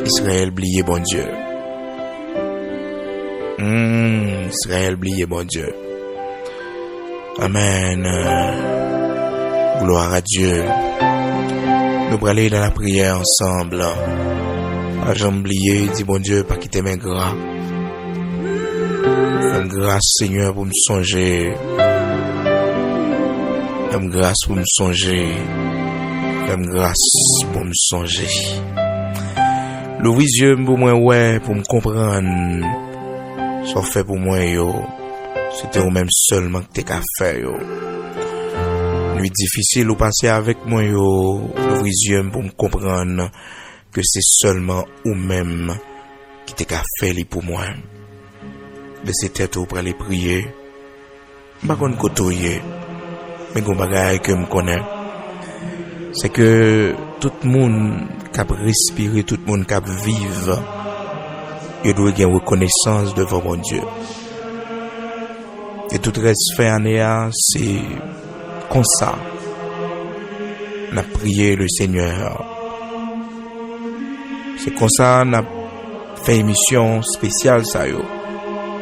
Israël blié bon Dieu. Israël blié bon Dieu. Amen. Gloire à Dieu. Nous allons aller dans la prière ensemble. Pas jamais oublier, dis bon Dieu, pas quitter mes gras. Fais grâce Seigneur pour me songer. Fais grâce pour me songer. Fais grâce pour me songer. L'ouvre les yeux pour moi, ouais, pour me comprendre. Ça fait pour moi, yo. C'était au même seulement que t'es qu'à faire, yo. Nuit difficile ou passer avec moi, yo. L'ouvre les yeux pour me comprendre que c'est seulement ou même qui t'es qu'à faire pour moi. Laissez tête ou pour aller prier. Pas qu'on côtoyer. Mais qu'on bagaille que me connaît. C'est que tout le monde qui a respiré, tout le monde qui a vivre, il doit avoir une reconnaissance devant mon Dieu. Et tout reste fait année, c'est comme ça. On a prié le Seigneur. C'est comme ça on a fait une émission spéciale ça yo,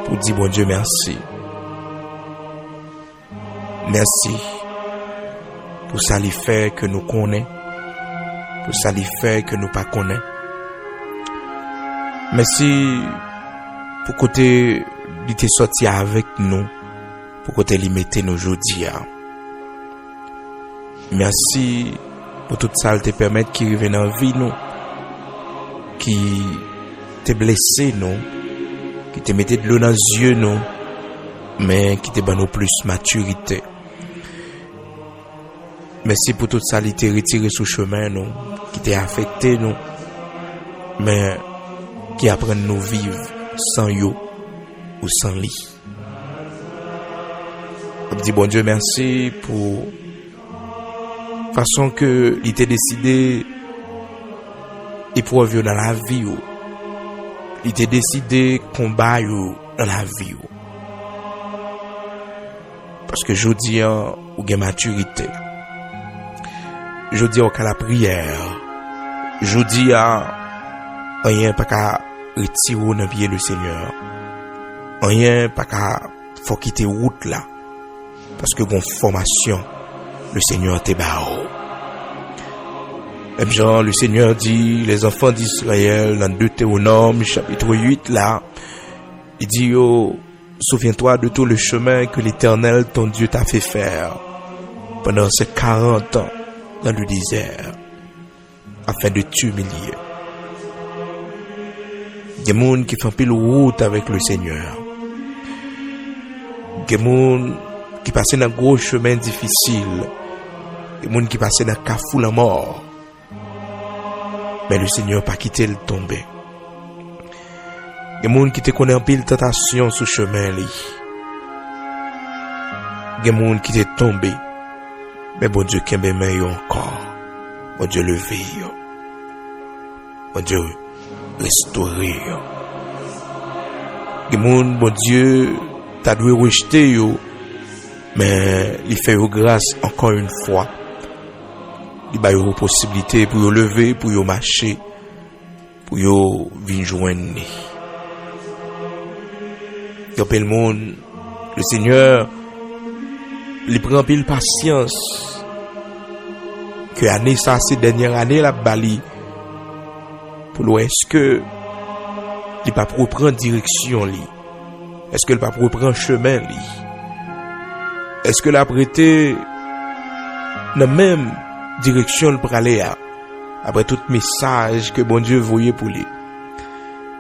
pour dire bon Dieu merci. Merci pour ça les fait que nous connaissons, pour ça les fait que nous pas connaissons. Merci pour côté il était sorti avec nous, pour côté il mettait nos aujourd'hui. Merci pour toute ça te permettre qui arrive dans la vie nous, qui te blessé nous, qui te mettait de l'eau dans les yeux nous, mais qui te donne plus maturité. Merci pour tout ça qui t'a retiré sous chemin nous, qui t'a affecté nous, mais qui apprend nous vivre sans yo ou sans lui. On dit bon Dieu merci pour façon que il t'a décidé épreuve dans la vie ou il t'a décidé combat dans la vie ou. Parce que je dis ou gain maturité. Je dis à la prière. Je dis à rien pas qu'à retirer dans pied le Seigneur. Rien pas qu'à faut quitter route là. Parce que bon formation le Seigneur te bao. Même genre le Seigneur dit les enfants d'Israël dans Deutéronome chapitre 8 là, il dit yo, souviens-toi de tout le chemin que l'Éternel ton Dieu t'a fait faire pendant ces 40 ans dans le désert, afin de t'humilier. Il y a des gens qui font pile route avec le Seigneur. Il y a des gens qui passent dans un gros chemin difficile. Il y a des gens qui passent dans un cafou la mort. Mais le Seigneur n'a pas quitté le tomber. Il y a des gens qui te connaissent en pile tentation sur le chemin. Il y a des gens qui te tombé. Mais bon Dieu qui aime meilleur encore. Bon Dieu levé. Bon Dieu restauré. Les gens, bon Dieu, t'as dû rejeter mais il fait grâce encore une fois. Il a eu possibilité pour lever, pour marcher, pour venir joindre. Il y a le monde, le Seigneur, il prend pile patience. Que année ça, ces dernières années, la bali, pour l'ouest, est-ce que il pas pour prendre direction, li? Est-ce que il pas pour prendre chemin, li? Est-ce que l'a prêté dans la même direction pour aller à? Après tout message que bon Dieu voyait pour lui.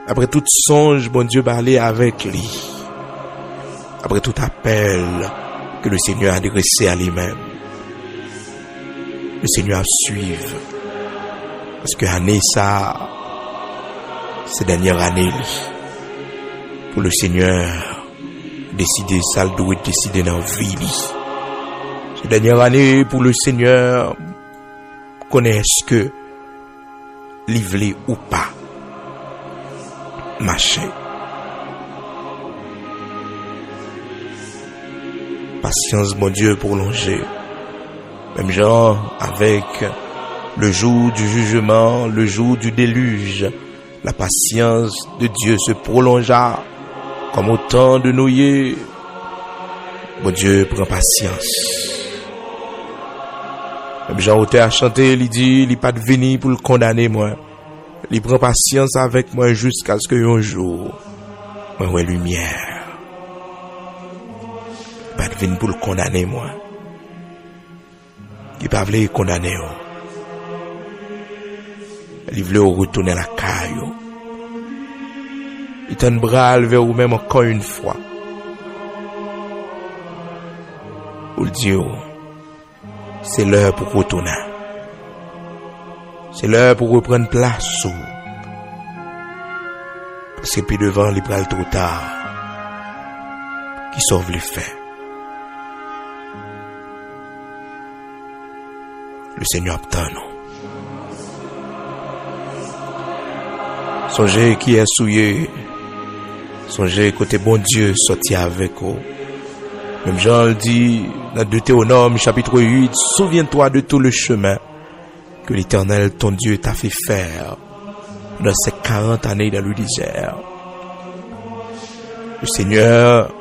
Après tout songe, bon Dieu parlait avec lui. Après tout appel que le Seigneur a adressé à lui-même. Le Seigneur a suivi. Parce que année ça, ces dernières années, pour le Seigneur, décider ça, il doit décider dans la vie. Ces dernières années, pour le Seigneur, connaît-ce que livré ou pas, marcher. Patience, mon Dieu, pour longer. Même genre avec le jour du jugement, le jour du déluge, La patience de Dieu se prolongea comme au temps de Noé. Bon Dieu prend patience. Même Jean-Auteur a chanté, il dit, il pas de venir pour le condamner moi. Il prend patience avec moi jusqu'à ce que un jour, moi ouais lumière. Il pas de venir pour le condamner moi. Il pas voulu condamner. Il voulait retourner à la caille. Il tend bras vers vous même encore une fois. Ou le dit, c'est l'heure pour retourner. C'est l'heure pour reprendre place. Parce que puis devant, il prend trop tard. Qui sauve les faits. Le Seigneur obtient nous. Songez qui est souillé. Songez côté bon Dieu sorti avec vous. Même Jean le dit dans Deutéronome chapitre 8, souviens-toi de tout le chemin que l'Éternel ton Dieu t'a fait faire dans ces 40 années dans le désert. Le Seigneur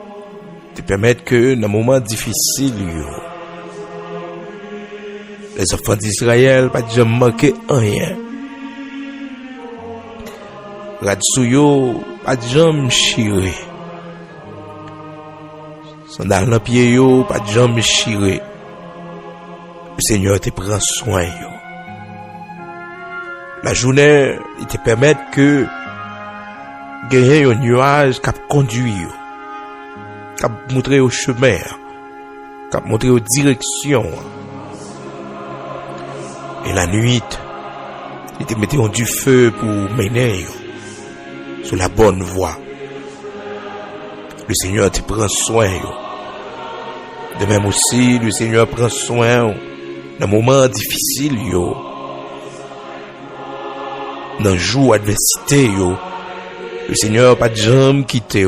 te permet que dans un moment difficile, les enfants d'Israël pas jamais manqué rien. Radsouyo pas jamais chiré. Sandal dans pied yo pas jamais chiré. Le Seigneur te prend soin yo. La journée, il te permet que gagner un nuage qui conduit yo, qui montrer au chemin, qui montrer aux directions. Et la nuit, il te mettait du feu pour mener yo sur la bonne voie. Le Seigneur te prend soin. De même aussi, le Seigneur prend soin dans moments difficiles. Dans le jour d'adversité, le Seigneur pas de jamais quitté.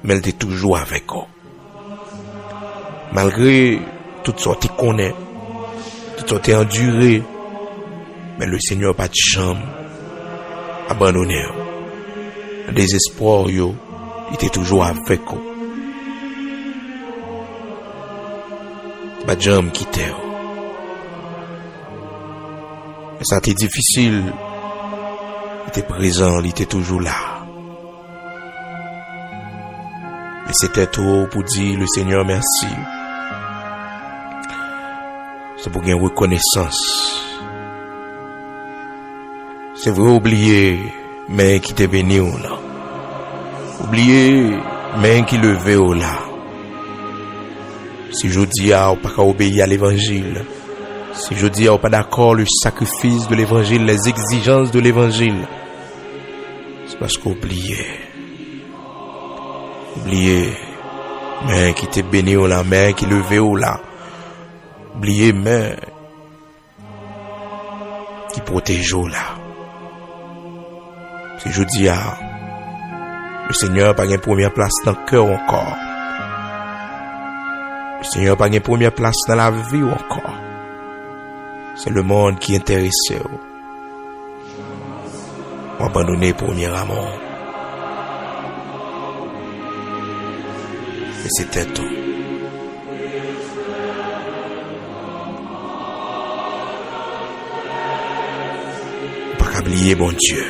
Mais il est toujours avec vous. Malgré toutes sortes qu'on est, toutes sortes endurées, mais le Seigneur pas de jamais abandonné. Le désespoir, il était toujours avec vous. Pas de jamais quitté. Mais ça a été difficile. Il était présent, il était toujours là. Et c'était tout pour dire le Seigneur merci. C'est pour gagner reconnaissance. C'est vrai oublier, mais qui t'est béni ou là. Oublier, mais qui levé ou là. Si je dis à pas qu'à obéir à l'évangile, si je dis à pas d'accord le sacrifice de l'évangile, les exigences de l'évangile, c'est parce qu'oublier, mais qui t'est béni ou là, mais qui levé ou là, oublier, mais qui protège ou là. Si je dis à le Seigneur pas une première place dans le cœur encore. Le Seigneur pas une première place dans la vie encore. C'est le monde qui est intéressé. Ou abandonner premier amour. Et c'était tout. Pas oublier bon Dieu.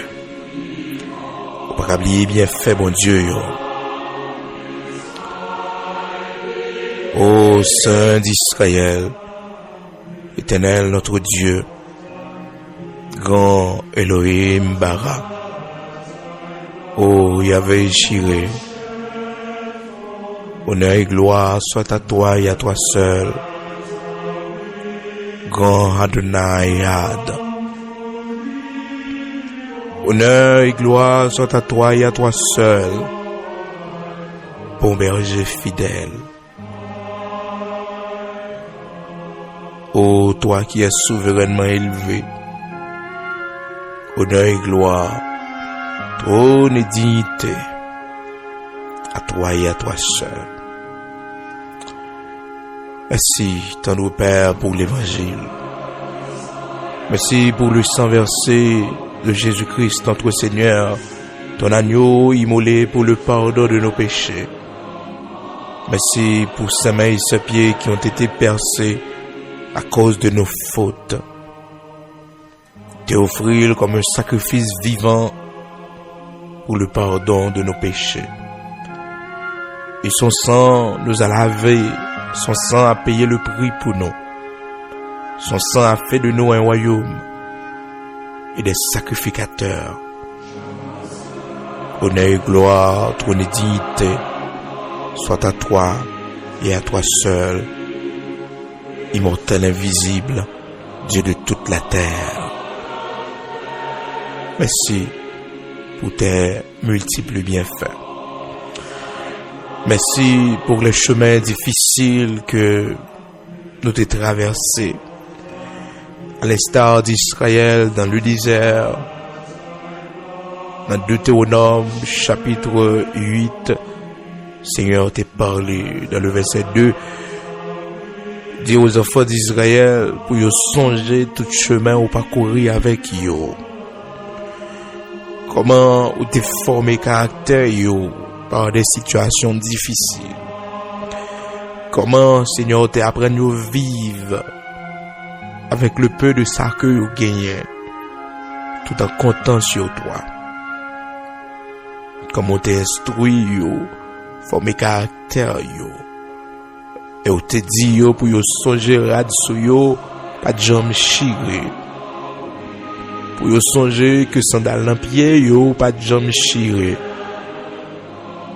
Pas oublier bien fait bon Dieu. Ô Saint d'Israël, Éternel notre Dieu, grand Elohim Bara, ô Yahvé Jireh, honneur et gloire soit à toi et à toi seul, grand Adonai Ad. Honneur et gloire soit à toi et à toi seul, bon berger fidèle. Ô toi qui es souverainement élevé, honneur et gloire, trône et dignité, à toi et à toi seul. Merci, tendre Père, pour l'évangile. Merci pour le sang versé de Jésus-Christ, notre Seigneur, ton agneau immolé pour le pardon de nos péchés. Merci pour ces mains et ces pieds qui ont été percés à cause de nos fautes. T'offrir comme un sacrifice vivant pour le pardon de nos péchés. Et son sang nous a lavés, son sang a payé le prix pour nous. Son sang a fait de nous un royaume et des sacrificateurs. Honneur et gloire, trône et dignité, soit à toi et à toi seul, immortel, invisible, Dieu de toute la terre. Merci pour tes multiples bienfaits. Merci pour les chemins difficiles que nous t'ai traversés. À l'instar d'Israël dans le désert, dans Deutéronome chapitre 8, Seigneur t'ai parlé dans le verset 2, dis aux enfants d'Israël pour y songer tout chemin au parcourir avec yo. Comment ou t'es formé caractère yo par des situations difficiles. Comment, Seigneur, t'es appris à vivre avec le peu de ça que vous gagnez, tout en comptant sur toi. Comment t'es instruit yo, formé caractère yo, et ou t'es dit yo pour yo songer rad sou yo, pas de jambes chirées. Pour yo songer que sandal dans pied yo, pas de jambes chirées.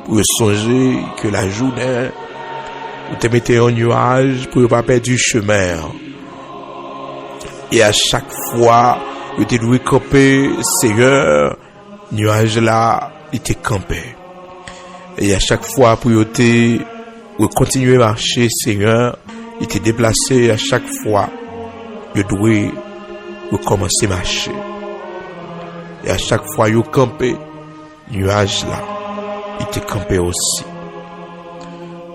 Pour songer que la journée où te mettez en nuage pour ne pas perdre du chemin. Et à chaque fois, vous te dois camper, Seigneur, nuage là, il te campé. Et à chaque fois, pour te continuer à marcher, Seigneur, il te déplacé à chaque fois, vous devez recommencer à marcher. Et à chaque fois, vous campez, nuage là, il te campé aussi.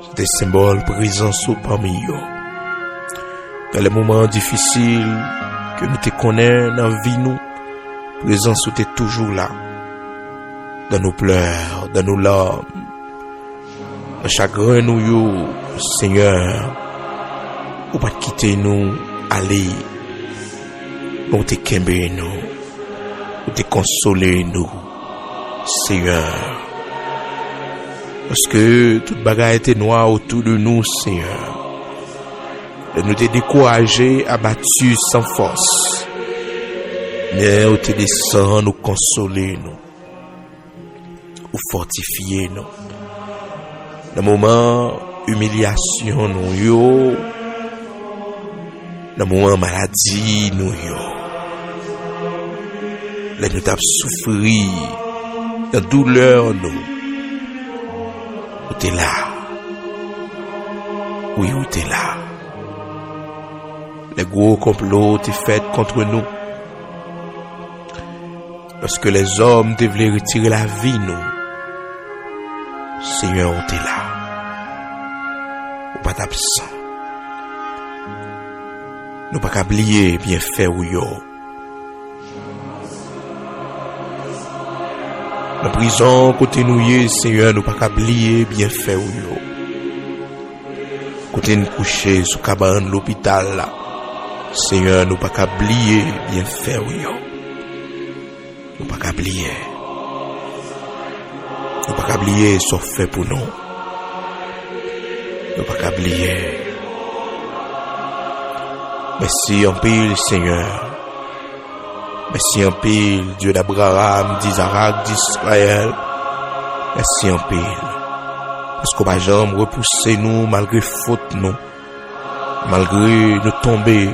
C'est des symboles présents parmi eux. Dans les moments difficiles que nous te connaissons dans la vie, nous, présence tu es toujours là. Dans nos pleurs, dans nos larmes, dans chagrin nous, yo, Seigneur, ou pas quitter nous, aller, ou te kembe nous, ou te consoler nous, Seigneur. Parce que toute bagarre était noire autour de nous, Seigneur. Et nous t'es découragés, abattus sans force. Mais nous t'es descendu nous consoler, nous. Ou fortifier, nous. Dans le moment humiliation, nous, yo. Dans le moment maladie, nous, yo. Là, nous t'avons souffri. Dans douleur, nous. Où t'es là? Oui, où t'es là? Les gros complots t'es fait contre nous. Lorsque les hommes te voulaient retirer la vie, nous. Seigneur, où t'es là? Ou pas t'absent? Nous pas qu'à oublier bien fait ou yo. La prison côté nous y est, Seigneur, nous pas qu'à oublier bien fait ou yo. Côté nous coucher sous cabane l'hôpital là, Seigneur, nous pas qu'à oublier bien fait ou yo. Nous pas qu'à oublier. Nous pas qu'à oublier ce fait pour nous. Nous pas qu'à oublier. Merci en pile, Seigneur. Merci en pile, Dieu d'Abraham, d'Isaac, d'Israël. Merci en pile. Parce qu'on va jamais repousser nous malgré faute nous. Malgré nous tomber.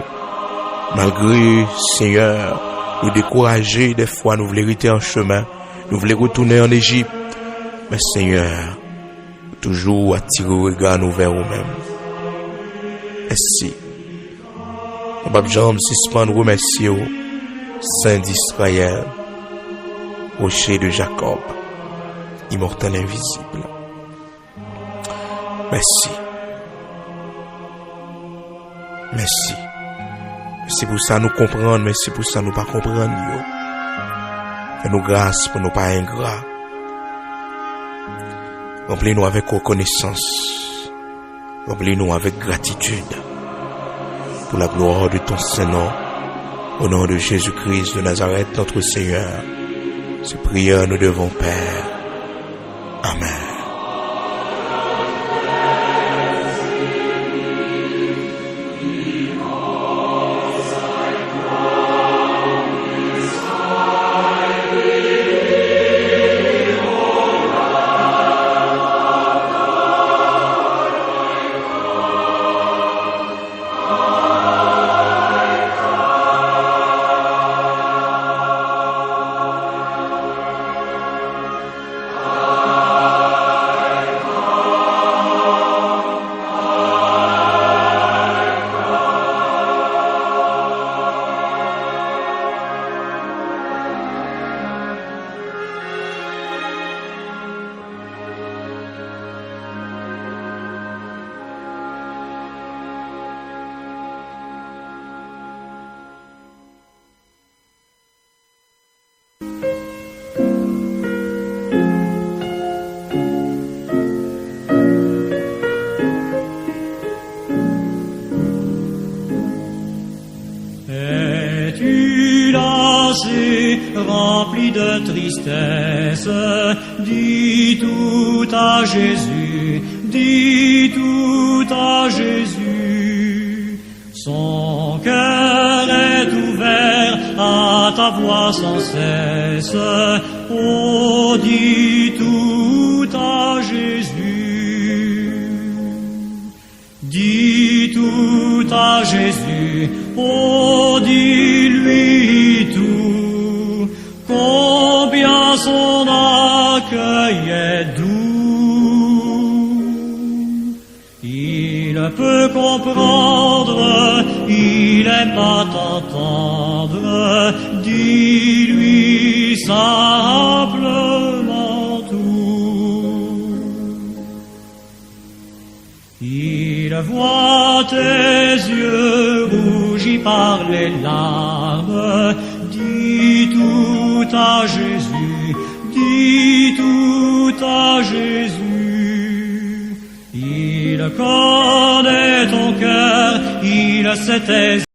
Malgré, Seigneur, nous décourager des fois, nous voulons rester en chemin. Nous voulons retourner en Égypte. Mais Seigneur, toujours attirer le regard nous vers nous-mêmes. Merci. Nous ne pouvons jamais suspendre remercier au Saint d'Israël, rocher de Jacob, immortel invisible. Merci. Merci. C'est pour ça nous comprendre, mais c'est pour ça nous pas comprendre. Fais-nous grâce pour nous pas ingrats. Remplis-nous avec reconnaissance. Remplis-nous avec gratitude. Pour la gloire de ton Saint-Nom. Au nom de Jésus-Christ de Nazareth, notre Seigneur. Ces prières nous devons, Père. Amen. Rempli de tristesse, dis tout à Jésus, dis tout à Jésus. Son cœur est ouvert à ta voix sans cesse, oh, dis tout à Jésus. Dis tout à Jésus, oh, dis-lui tout. Combien son accueil est doux. Il peut comprendre, il aime à t'entendre. Dis-lui simplement tout. Il voit tes yeux rougis par les larmes. Dis tout à Jésus, dis tout à Jésus. Il connaît ton cœur, il sait tes